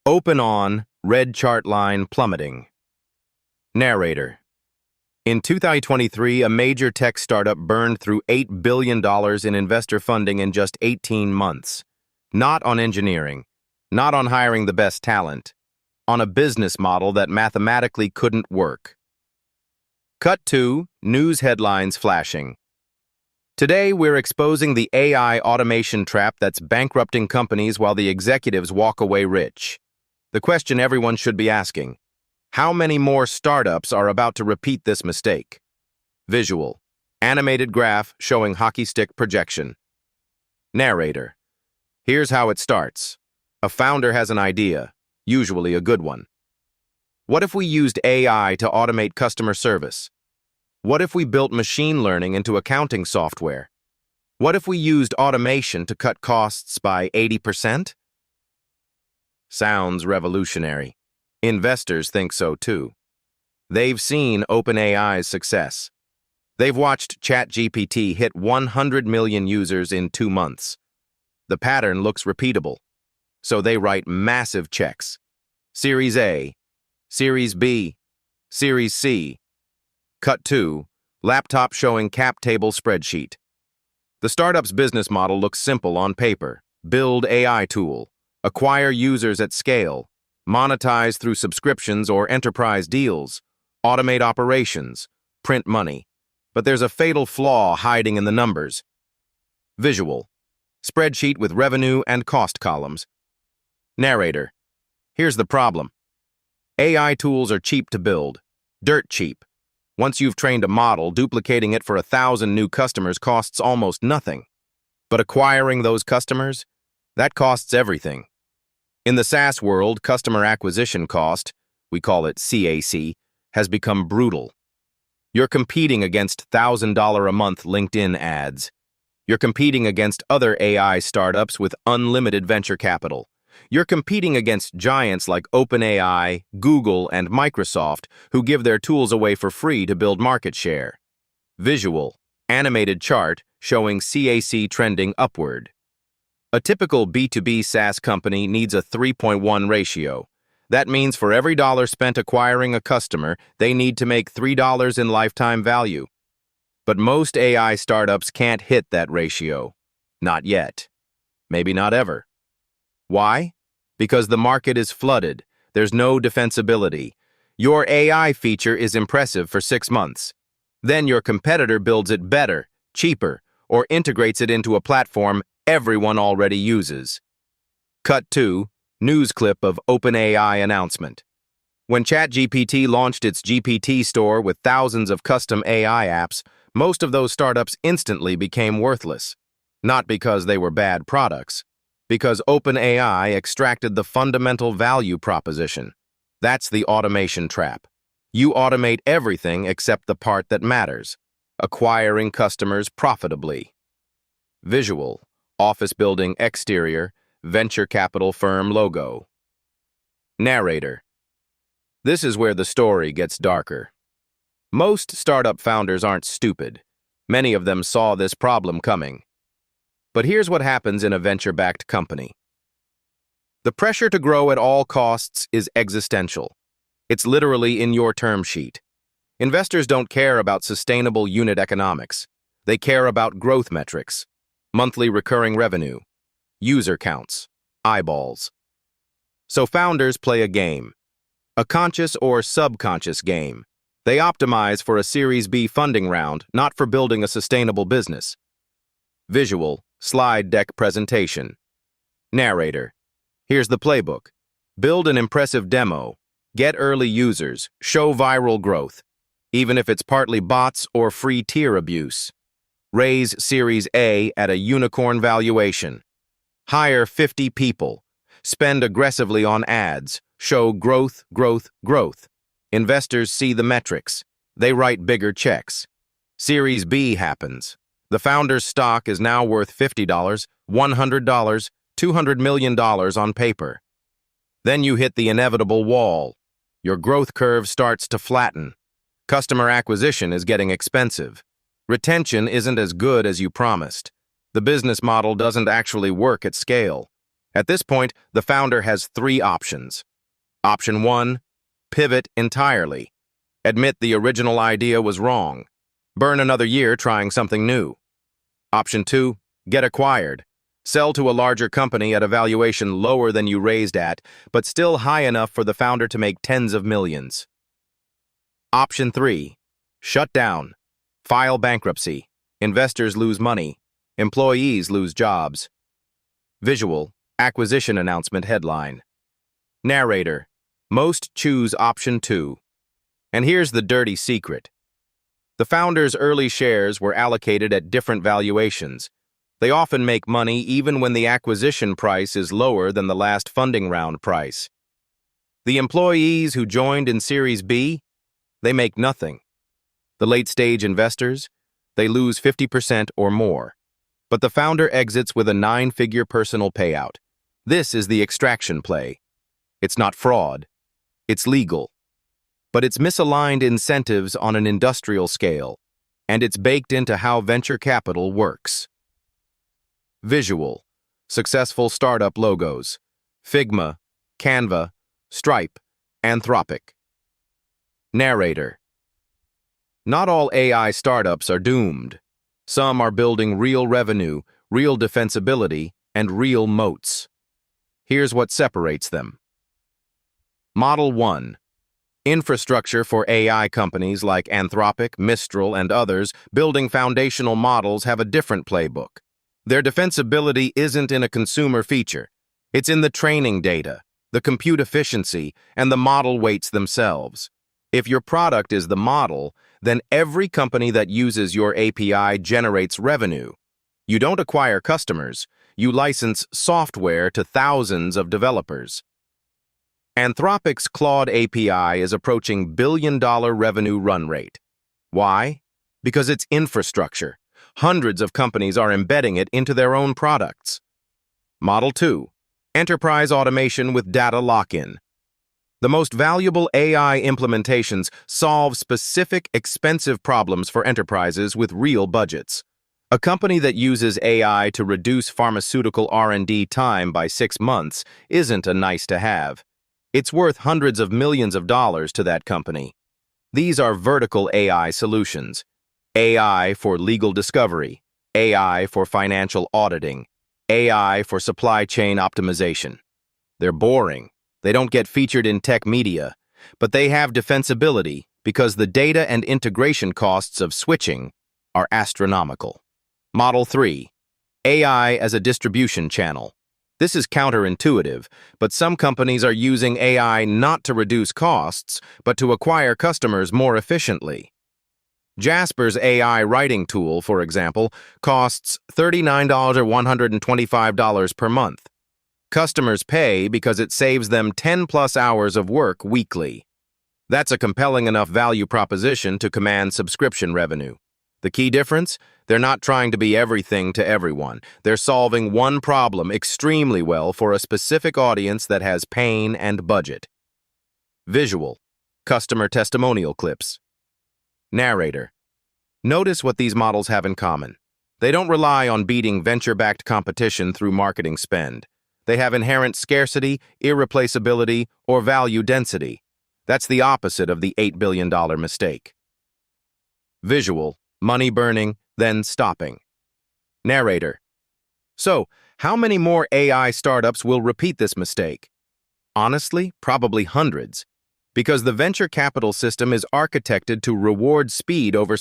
Open on, red chart line plummeting. Narrator. In 2023, a major tech startup burned through $8 billion in investor funding in just 18 months. Not on engineering, not on hiring the best talent, on a business model that mathematically couldn't work. Cut to news headlines flashing. Today, we're exposing the AI automation trap that's bankrupting companies while the executives walk away rich. The question everyone should be asking: how many more startups are about to repeat this mistake? Visual. Animated graph showing hockey stick projection. Narrator. Here's how it starts. A founder has an idea, usually a good one. What if we used AI to automate customer service? What if we built machine learning into accounting software? What if we used automation to cut costs by 80%? Sounds revolutionary. Investors think so too. They've seen OpenAI's success. They've watched ChatGPT hit 100 million users in 2 months. The pattern looks repeatable. So they write massive checks. Series A, Series B, Series C. Cut to, laptop showing cap table spreadsheet. The startup's business model looks simple on paper. Build AI tool. Acquire users at scale. Monetize through subscriptions or enterprise deals. Automate operations. Print money. But there's a fatal flaw hiding in the numbers. Visual. Spreadsheet with revenue and cost columns. Narrator. Here's the problem. AI tools are cheap to build. Dirt cheap. Once you've trained a model, duplicating it for 1,000 new customers costs almost nothing. But acquiring those customers, that costs everything. In the SaaS world, customer acquisition cost, we call it CAC, has become brutal. You're competing against $1,000 a month LinkedIn ads. You're competing against other AI startups with unlimited venture capital. You're competing against giants like OpenAI, Google, and Microsoft, who give their tools away for free to build market share. Visual, animated chart showing CAC trending upward. A typical B2B SaaS company needs a 3.1 ratio. That means for every dollar spent acquiring a customer, they need to make $3 in lifetime value. But most AI startups can't hit that ratio. Not yet. Maybe not ever. Why? Because the market is flooded. There's no defensibility. Your AI feature is impressive for 6 months. Then your competitor builds it better, cheaper, or integrates it into a platform everyone already uses. Cut to, news clip of OpenAI announcement. When ChatGPT launched its GPT store with thousands of custom AI apps, most of those startups instantly became worthless. Not because they were bad products, because OpenAI extracted the fundamental value proposition. That's the automation trap. You automate everything except the part that matters, acquiring customers profitably. Visual, office building exterior, venture capital firm logo. Narrator. This is where the story gets darker. Most startup founders aren't stupid. Many of them saw this problem coming. But here's what happens in a venture-backed company. The pressure to grow at all costs is existential. It's literally in your term sheet. Investors don't care about sustainable unit economics. They care about growth metrics, monthly recurring revenue, user counts, eyeballs. So founders play a game, a conscious or subconscious game. They optimize for a Series B funding round, not for building a sustainable business. Visual, slide deck presentation. Narrator. Here's the playbook. Build an impressive demo. Get early users. Show viral growth, even if it's partly bots or free tier abuse. Raise Series A at a unicorn valuation. Hire 50 people. Spend aggressively on ads. Show growth, growth, growth. Investors see the metrics. They write bigger checks. Series B happens. The founder's stock is now worth $50, $100, $200 million on paper. Then you hit the inevitable wall. Your growth curve starts to flatten. Customer acquisition is getting expensive. Retention isn't as good as you promised. The business model doesn't actually work at scale. At this point, the founder has three options. Option 1, pivot entirely. Admit the original idea was wrong. Burn another year trying something new. Option 2, get acquired. Sell to a larger company at a valuation lower than you raised at, but still high enough for the founder to make tens of millions. Option 3, shut down. File bankruptcy. Investors lose money. Employees lose jobs. Visual, acquisition announcement headline. Narrator, most choose option 2. And here's the dirty secret. The founder's early shares were allocated at different valuations. They often make money even when the acquisition price is lower than the last funding round price. The employees who joined in Series B, they make nothing. The late-stage investors, they lose 50% or more. But the founder exits with a 9-figure personal payout. This is the extraction play. It's not fraud. It's legal. But it's misaligned incentives on an industrial scale, and it's baked into how venture capital works. Visual, successful startup logos. Figma, Canva, Stripe, Anthropic. Narrator, not all AI startups are doomed. Some are building real revenue, real defensibility, and real moats. Here's what separates them. Model 1. Infrastructure for AI companies like Anthropic, Mistral, and others building foundational models have a different playbook. Their defensibility isn't in a consumer feature. It's in the training data, the compute efficiency, and the model weights themselves. If your product is the model, then every company that uses your API generates revenue. You don't acquire customers, you license software to thousands of developers. Anthropic's Claude API is approaching billion-dollar revenue run rate. Why? Because it's infrastructure. Hundreds of companies are embedding it into their own products. Model 2. Enterprise automation with data lock-in. The most valuable AI implementations solve specific, expensive problems for enterprises with real budgets. A company that uses AI to reduce pharmaceutical R&D time by 6 months isn't a nice-to-have. It's worth hundreds of millions of dollars to that company. These are vertical AI solutions. AI for legal discovery, AI for financial auditing, AI for supply chain optimization. They're boring. They don't get featured in tech media, but they have defensibility because the data and integration costs of switching are astronomical. Model 3. AI as a distribution channel. This is counterintuitive, but some companies are using AI not to reduce costs, but to acquire customers more efficiently. Jasper's AI writing tool, for example, costs $39 or $125 per month. Customers pay because it saves them 10+ hours of work weekly. That's a compelling enough value proposition to command subscription revenue. The key difference? They're not trying to be everything to everyone. They're solving one problem extremely well for a specific audience that has pain and budget. Visual, customer testimonial clips. Narrator, notice what these models have in common. They don't rely on beating venture-backed competition through marketing spend. They have inherent scarcity, irreplaceability, or value density. That's the opposite of the $8 billion mistake. Visual, money burning, then stopping. Narrator, so how many more AI startups will repeat this mistake? Honestly, probably hundreds, because the venture capital system is architected to reward speed over